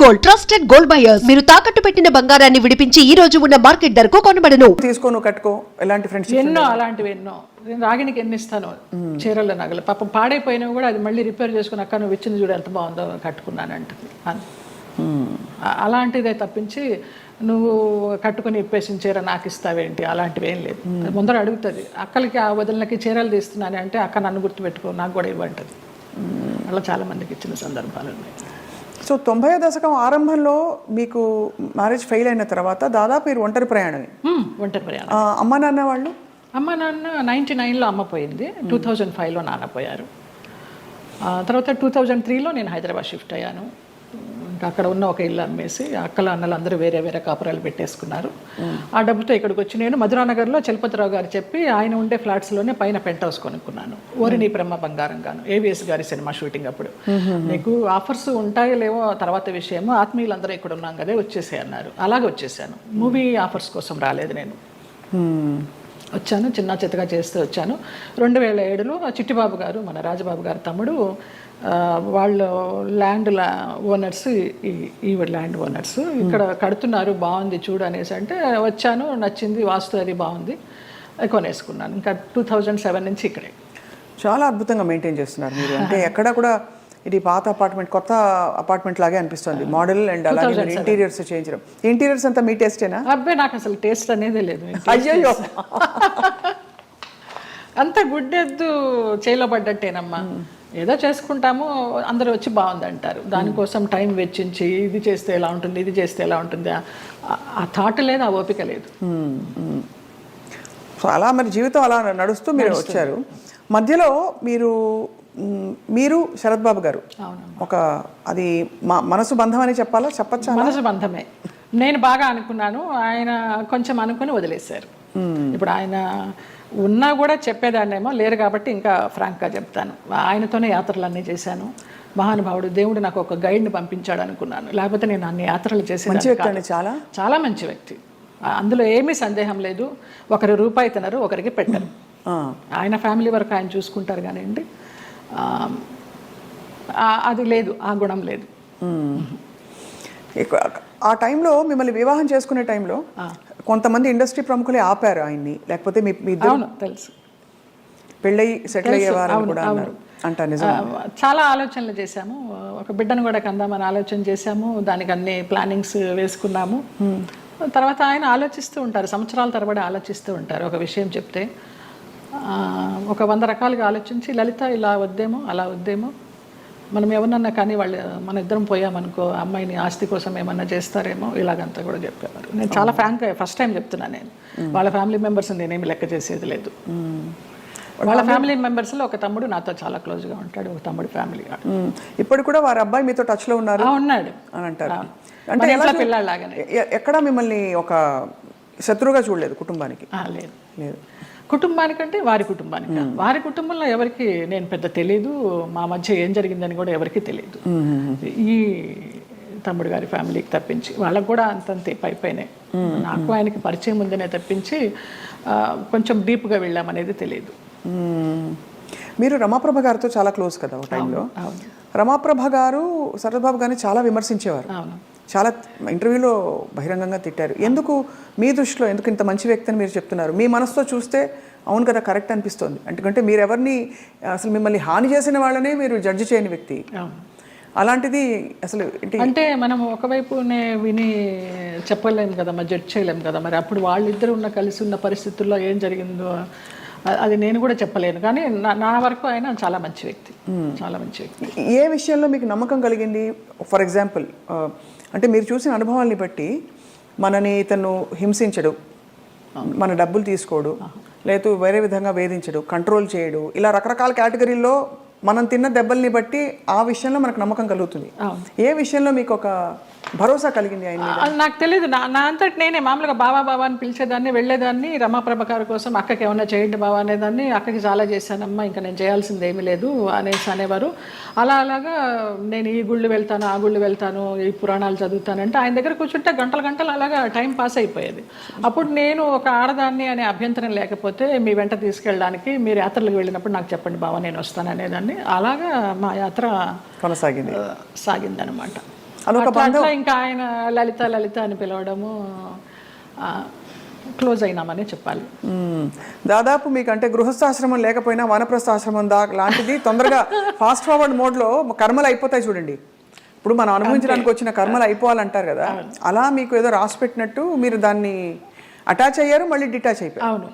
Gold trusted gold buyers. మీరు తాకట్టు పెట్టిన బంగారాన్ని విడిపించి ఈ రోజు ఉన్న మార్కెట్ ధరకు కొనబడను. తీసుకోను కట్టుకో ఎలాంటి ఫ్రెండ్షిప్ ఎన్నో అలాంటివి ఎన్నో. నేను రాగినికి ఎన్ని ఇస్తాను చీరల నగలు, పాపం పాడైపోయినవి కూడా అది మళ్ళీ రిపేర్ చేసుకుని అక్క నువ్వు ఇచ్చింది చూడు ఎంత బాగుందో కట్టుకున్నానంటుంది. అలాంటిదే తప్పించి నువ్వు కట్టుకుని ఇప్పేసిన చీర నాకు ఇస్తావేంటి అలాంటివి ఏం లేదు. ముందర అడుగుతుంది అక్కలకి ఆ వదిలినకి చీరలు తీస్తున్నాను అంటే అక్క నన్ను గుర్తుపెట్టుకో నాకు కూడా ఇవ్వంటుంది. అలా చాలా మందికి ఇచ్చిన సందర్భాలు ఉన్నాయి. సో 90వ దశకం ఆరంభంలో మీకు మ్యారేజ్ ఫెయిల్ అయిన తర్వాత దాదాపు మీరు ఒంటరి ప్రయాణమే. ఒంటరి ప్రయాణం. అమ్మ నాన్న వాళ్ళు? అమ్మ నాన్న 99లో అమ్మ పోయింది, 2005లో నాన్న పోయారు. తర్వాత 2003లో నేను హైదరాబాద్ షిఫ్ట్ అయ్యాను. ఇంకా అక్కడ ఉన్న ఒక ఇల్లు అమ్మేసి అక్కల అన్నలు అందరూ వేరే వేరే కాపురాలు పెట్టేసుకున్నారు. ఆ డబ్బుతో ఇక్కడికి వచ్చి నేను మధురానగర్లో చలపతిరావు గారు చెప్పి ఆయన ఉండే ఫ్లాట్స్లోనే పైన పెంట్ హౌస్ కొనుక్కున్నాను. ఓరిని బ్రహ్మ బంగారంగాను, ఏవిఎస్ గారి సినిమా షూటింగ్ అప్పుడు. నీకు ఆఫర్స్ ఉంటాయో లేవో తర్వాత విషయము, ఆత్మీయులందరూ ఇక్కడ ఉన్నాం కదా వచ్చేసే అన్నారు. అలాగే వచ్చేసాను. మూవీ ఆఫర్స్ కోసం రాలేదు నేను. వచ్చాను, చిన్న చిత్తగా చేస్తూ వచ్చాను. 2007లో చిట్టిబాబు గారు మన రాజబాబు గారు తమ్ముడు వాళ్ళు ల్యాండ్ ఓనర్స్, ఈ ల్యాండ్ ఓనర్స్ ఇక్కడ కడుతున్నారు బాగుంది చూడు అనేసి అంటే వచ్చాను, నచ్చింది, వాస్తు అది బాగుంది, కొనేసుకున్నాను. ఇంకా 2007 నుంచి ఇక్కడే. చాలా అద్భుతంగా మెయింటైన్ చేస్తున్నారు మీరు. అంటే ఎక్కడ కూడా ఇది పాత అపార్ట్మెంట్ కొత్త అపార్ట్మెంట్ లాగే అనిపిస్తుంది. మోడల్ అండ్ అలాగే ఇంటీరియర్స్ చేంజ్. ఇంటీరియర్స్ అంతా మీ టేస్టేనా? అబ్బాయి నాకు అసలు టేస్ట్ అనేదే లేదు. అయ్యో అంత గుడ్డెద్దు చేలో పడ్డట్టేనమ్మా. ఏదో చేసుకుంటాము, అందరూ వచ్చి బాగుంది అంటారు. దానికోసం టైం వెచ్చించి ఇది చేస్తే ఎలా ఉంటుంది, ఇది చేస్తే ఎలా ఉంటుంది, ఆ థాట్ లేదు, ఆ ఓపిక లేదు. సో అలా మరి జీవితం అలా నడుస్తూ మీరు వచ్చారు. మధ్యలో మీరు శరత్ బాబు గారు ఒక అది మనసు బంధం అని చెప్పచ్చా? మనసు బంధమే. నేను బాగా అనుకున్నాను, ఆయన కొంచెం అనుకుని వదిలేశారు. ఇప్పుడు ఆయన ఉన్నా కూడా చెప్పేదాన్నేమో, లేరు కాబట్టి ఇంకా ఫ్రాంక్గా చెప్తాను. ఆయనతోనే యాత్రలన్నీ చేశాను. మహానుభావుడు దేవుడు నాకు ఒక గైడ్ని పంపించాడు అనుకున్నాను, లేకపోతే నేను అన్ని యాత్రలు చేసేదాన్ని. చాలా చాలా మంచి వ్యక్తి, అందులో ఏమీ సందేహం లేదు. ఒకరు రూపాయి తినరు, ఒకరికి పెట్టరు. ఆయన ఫ్యామిలీ వరకు ఆయన చూసుకుంటారు కానివ్వండి, అది లేదు, ఆ గుణం లేదు. ఆ టైంలో మిమ్మల్ని వివాహం చేసుకునే టైంలో కొంతమంది ఇండస్ట్రీ ప్రముఖులే ఆపారు ఆయన్ని, లేకపోతే మీ ఇద్దరు తెలుసు పెళ్ళై సెటిల్ అయ్యేవారు కూడా అన్నారు అంట. నిజం. చాలా ఆలోచనలు చేశాము, ఒక బిడ్డను కూడా కందామని ఆలోచన చేశాము, దానికి అన్ని ప్లానింగ్స్ వేసుకున్నాము. తర్వాత ఆయన ఆలోచిస్తూ ఉంటారు, సంవత్సరాల తరబడి ఆలోచిస్తూ ఉంటారు. ఒక విషయం చెప్తే ఒక 100 రకాలుగా ఆలోచించి, లలిత ఇలా వద్దేమో అలా వద్దేమో, మనం ఎవరన్నా కానీ వాళ్ళు మన ఇద్దరం పోయామనుకో అమ్మాయిని ఆస్తి కోసం ఏమన్నా చేస్తారేమో, ఇలాగంతా కూడా చెప్పేవారు. నేను చాలా ఫ్రాంక్గా ఫస్ట్ టైం చెప్తున్నాను. నేను వాళ్ళ ఫ్యామిలీ మెంబర్స్ నేనేమి లెక్క చేసేది లేదు. వాళ్ళ ఫ్యామిలీ మెంబర్స్లో ఒక తమ్ముడు నాతో చాలా క్లోజ్గా ఉంటాడు, ఒక తమ్ముడు ఫ్యామిలీ. ఇప్పుడు కూడా వారి అబ్బాయి మీతో టచ్లో ఉన్నాడు ఉన్నాడు అని అంటారు. అంటే పిల్లలాగానే ఎక్కడ మిమ్మల్ని ఒక శత్రువుగా చూడలేదు కుటుంబానికి? లేదు లేదు. కుటుంబానికంటే వారి కుటుంబానికి, వారి కుటుంబంలో ఎవరికి నేను పెద్ద తెలీదు, మా మధ్య ఏం జరిగిందని కూడా ఎవరికి తెలియదు. ఈ తమ్ముడు గారి ఫ్యామిలీకి తప్పించి వాళ్ళకు కూడా అంతంతే పైపైనే. నాకు ఆయనకి పరిచయం ఉందనే తప్పించి కొంచెం డీప్గా వెళ్ళామనేది తెలియదు. మీరు రమాప్రభ గారితో చాలా క్లోజ్ కదా ఒక టైంలో. రమాప్రభ గారు శరత్ బాబు గారిని చాలా విమర్శించేవారు, చాలా ఇంటర్వ్యూలో బహిరంగంగా తిట్టారు. ఎందుకు మీ దృష్టిలో ఎందుకు ఇంత మంచి వ్యక్తి అని మీరు చెప్తున్నారు? మీ మనసుతో చూస్తే అవును కదా కరెక్ట్ అనిపిస్తుంది. ఎందుకంటే మీరు ఎవరిని అసలు మిమ్మల్ని హాని చేసిన వాళ్ళనే మీరు జడ్జి చేయని వ్యక్తి. అలాంటిది అసలు అంటే మనం ఒకవైపునే విని చెప్పలేము కదా, మరి జడ్జ్ చేయలేము కదా. మరి అప్పుడు వాళ్ళిద్దరు కలిసి ఉన్న పరిస్థితుల్లో ఏం జరిగిందో అది నేను కూడా చెప్పలేను. కానీ నా వరకు ఆయన చాలా మంచి వ్యక్తి, చాలా మంచి వ్యక్తి. ఏ విషయంలో మీకు నమ్మకం కలిగింది? ఫర్ ఎగ్జాంపుల్ అంటే మీరు చూసిన అనుభవాల్ని బట్టి మనని ఇతను హింసించడు, మన డబ్బులు తీసుకోడు, లేదు వేరే విధంగా వేధించడు, కంట్రోల్ చేయడు, ఇలా రకరకాల కేటగిరీల్లో మనం తిన్న దెబ్బల్ని బట్టి ఆ విషయంలో మనకు నమ్మకం కలుగుతుంది. ఏ విషయంలో మీకు ఒక భరోసా కలిగింది ఆయన? అది నాకు తెలియదు. నా అంతటి నేనే మామూలుగా బాబా బాబా అని పిలిచేదాన్ని, వెళ్ళేదాన్ని. రమాప్రభ గారి కోసం అక్కకి ఏమన్నా చేయండి బాబా అనేదాన్ని. అక్కకి చాలా చేశానమ్మా, ఇంకా నేను చేయాల్సింది ఏమీ లేదు అనేసి అనేవారు. అలాగా నేను ఈ గుళ్ళు వెళ్తాను, ఆ గుళ్ళు వెళ్తాను, ఈ పురాణాలు చదువుతానంటే ఆయన దగ్గర కూర్చుంటే గంటలు గంటలు అలాగా టైం పాస్ అయిపోయేది. అప్పుడు నేను ఒక ఆడదాన్ని అనే అభ్యంతరం లేకపోతే మీ వెంట తీసుకెళ్ళడానికి, మీరు యాత్రలకు వెళ్ళినప్పుడు నాకు చెప్పండి బాబా నేను వస్తాను అనేదాన్ని. అలాగా మా యాత్ర సాగిందనమాట. అదొక అట్లా ఇంకా ఆయన లలిత లలిత అని పిలవడము, క్లోజ్ అయినామనే చెప్పాలి. దాదాపు మీకు అంటే గృహస్థాశ్రమం లేకపోయినా వానప్రస్థాశ్రమం లాంటిది తొందరగా ఫాస్ట్ ఫార్వర్డ్ మోడ్లో కర్మలు అయిపోతాయి చూడండి. ఇప్పుడు మనం అనుభవించడానికి వచ్చిన కర్మలు అయిపోవాలంటారు కదా, అలా మీకు ఏదో రాసి పెట్టినట్టు మీరు దాన్ని అటాచ్ అయ్యారు, మళ్ళీ డిటాచ్ అయిపోయారు. అవును.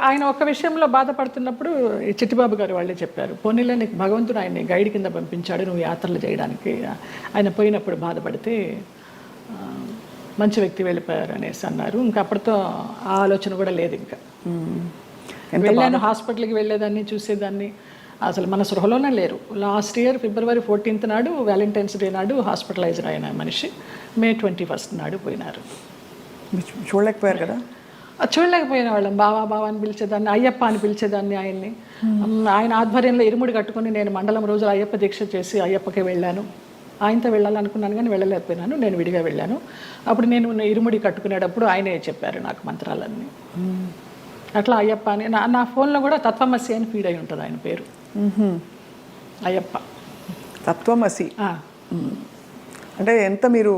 ఆయన ఒక విషయంలో బాధపడుతున్నప్పుడు ఈ చిట్టిబాబు గారు వాళ్ళే చెప్పారు, పోనీలో నీకు భగవంతుడు ఆయన్ని గైడ్ కింద పంపించాడు నువ్వు యాత్రలు చేయడానికి, ఆయన పోయినప్పుడు బాధపడితే మంచి వ్యక్తి వెళ్ళిపోయారు అనేసి అన్నారు. ఇంకా అప్పటితో ఆ ఆలోచన కూడా లేదు. ఇంకా వెళ్ళాను, హాస్పిటల్కి వెళ్ళేదాన్ని, చూసేదాన్ని, అసలు మన సృహలోనే లేరు. లాస్ట్ ఇయర్ February 14th నాడు వ్యాలంటైన్స్ డే నాడు హాస్పిటలైజ్డ్ అయిన మనిషి May 21st నాడు పోయినారు. చూడలేకపోయారు కదా? చూడలేకపోయిన వాళ్ళం. బావా బావా అని పిలిచేదాన్ని, అయ్యప్ప అని పిలిచేదాన్ని ఆయన్ని. ఆయన ఆధ్వర్యంలో ఇరుముడి కట్టుకొని నేను మండలం రోజులు అయ్యప్ప దీక్ష చేసి అయ్యప్పకే వెళ్ళాను. ఆయనతో వెళ్ళాలనుకున్నాను కానీ వెళ్ళలేకపోయినాను, నేను విడిగా వెళ్ళాను. అప్పుడు నేను ఇరుముడి కట్టుకునేటప్పుడు ఆయనే చెప్పారు నాకు మంత్రాలన్నీ. అట్లా అయ్యప్ప అని నా ఫోన్లో కూడా తత్వమసి అని ఫీడ్ అయి ఉంటుంది ఆయన పేరు, అయ్యప్ప తత్వమసి. అంటే ఎంత మీరు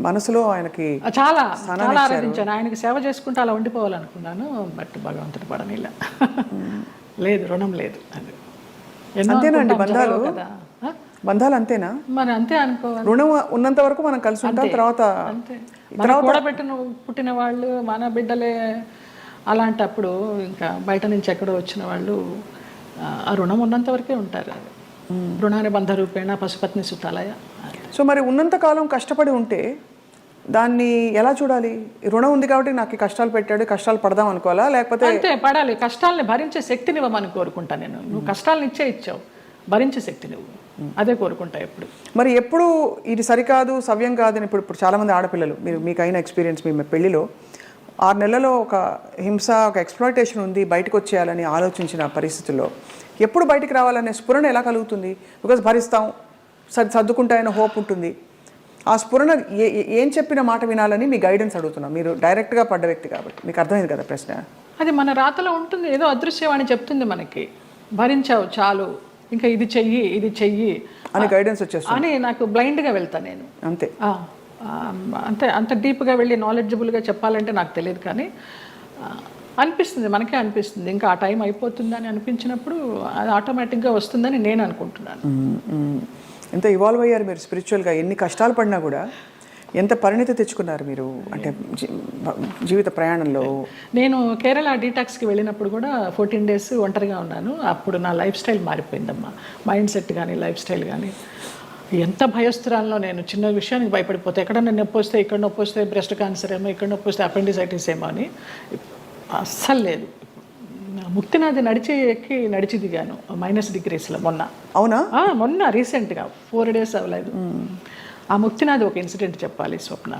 మనసులో ఆయనకి చాలా చాలా ఆరాధించాను. ఆయనకి సేవ చేసుకుంటూ అలా ఉండిపోవాలనుకున్నాను, బట్ భగవంతుడు పడనిలా. లేదు, రుణం లేదు. అది అంతేనండి బంధాలు కదా, బంధాలు అంతేనా? మరి అంతే అనుకోవాలి. రుణం ఉన్నంత వరకు మనం కలిసి ఉంటాం, తర్వాత అంతే. మన కూడబెట్టిన పుట్టిన వాళ్ళు మన బిడ్డలే. అలాంటప్పుడు ఇంకా బయట నుంచి ఎక్కడో వచ్చిన వాళ్ళు ఆ రుణం ఉన్నంత వరకే ఉంటారు. అది రుణాన్ని బంధ రూపేణ పశుపత్ని సుతాలయ. సో మరి ఉన్నంత కాలం కష్టపడి ఉంటే దాన్ని ఎలా చూడాలి? రుణం ఉంది కాబట్టి నాకు ఈ కష్టాలు పెట్టాడు, కష్టాలు పడదాం అనుకోవాలా, లేకపోతే? అంతే, పడాలి. కష్టాలని భరించే శక్తిని ఇవ్వమని కోరుకుంటా నేను. నువ్వు కష్టాలను ఇచ్చావు, భరించే శక్తి నువ్వు, అదే కోరుకుంటా ఎప్పుడు. మరి ఎప్పుడు ఇది సరికాదు, సవ్యం కాదని ఇప్పుడు చాలామంది ఆడపిల్లలు, మీకు అయిన ఎక్స్పీరియన్స్, మీ పెళ్లిలో 6 నెలలలో ఒక హింస, ఒక ఎక్స్‌ప్లాయిటేషన్ ఉంది, బయటకు వచ్చేయాలని ఆలోచించిన పరిస్థితుల్లో ఎప్పుడు బయటికి రావాలనే స్ఫురణ ఎలా కలుగుతుంది? బికాజ్ భరిస్తాం, సర్దుకుంటాయన్న హోప్ ఉంటుంది. ఆ స్ఫురణ ఏం చెప్పిన మాట వినాలని మీ గైడెన్స్ అడుగుతున్నాం. మీరు డైరెక్ట్గా పడ్డ వ్యక్తి కాబట్టి మీకు అర్థమైంది కదా ప్రశ్న. అది మన రాతలో ఉంటుంది, ఏదో అదృశ్యవాణి చెప్తుంది మనకి, భరించావు చాలు, ఇంకా ఇది చెయ్యి అని గైడెన్స్ వచ్చేస్తుంది అని. నాకు బ్లైండ్గా వెళ్తాను నేను, అంతే. అంతే, అంత డీప్గా వెళ్ళి నాలెడ్జబుల్గా చెప్పాలంటే నాకు తెలియదు, కానీ అనిపిస్తుంది, మనకే అనిపిస్తుంది. ఇంకా ఆ టైం అయిపోతుందని అనిపించినప్పుడు అది ఆటోమేటిక్గా వస్తుందని నేను అనుకుంటున్నాను. ఎంత ఇవాల్వ్ అయ్యారు మీరు స్పిరిచువల్గా, ఎన్ని కష్టాలు పడినా కూడా ఎంత పరిణితి తెచ్చుకున్నారు మీరు, అంటే జీవిత ప్రయాణంలో. నేను కేరళ డీటాక్స్కి వెళ్ళినప్పుడు కూడా 14 days ఒంటరిగా ఉన్నాను. అప్పుడు నా లైఫ్ స్టైల్ మారిపోయిందమ్మా, మైండ్ సెట్ కానీ లైఫ్ స్టైల్ కానీ. ఎంత భయస్తురాల్లో నేను, చిన్న విషయానికి భయపడిపోతే, ఎక్కడన్నా నొప్పి వస్తే, ఇక్కడ నొప్పి వస్తే బ్రెస్ట్ క్యాన్సర్ ఏమో, ఇక్కడ నొప్పి వస్తే అపెండిసైటిస్ ఏమో అని. అస్సలు లేదు. ముక్తినాథి నడిచి దిగాను -degreesలో మొన్న. అవునా? మొన్న రీసెంట్గా 4 days అవ్వలేదు. ఆ ముక్తినాథి ఒక ఇన్సిడెంట్ చెప్పాలి స్వప్న.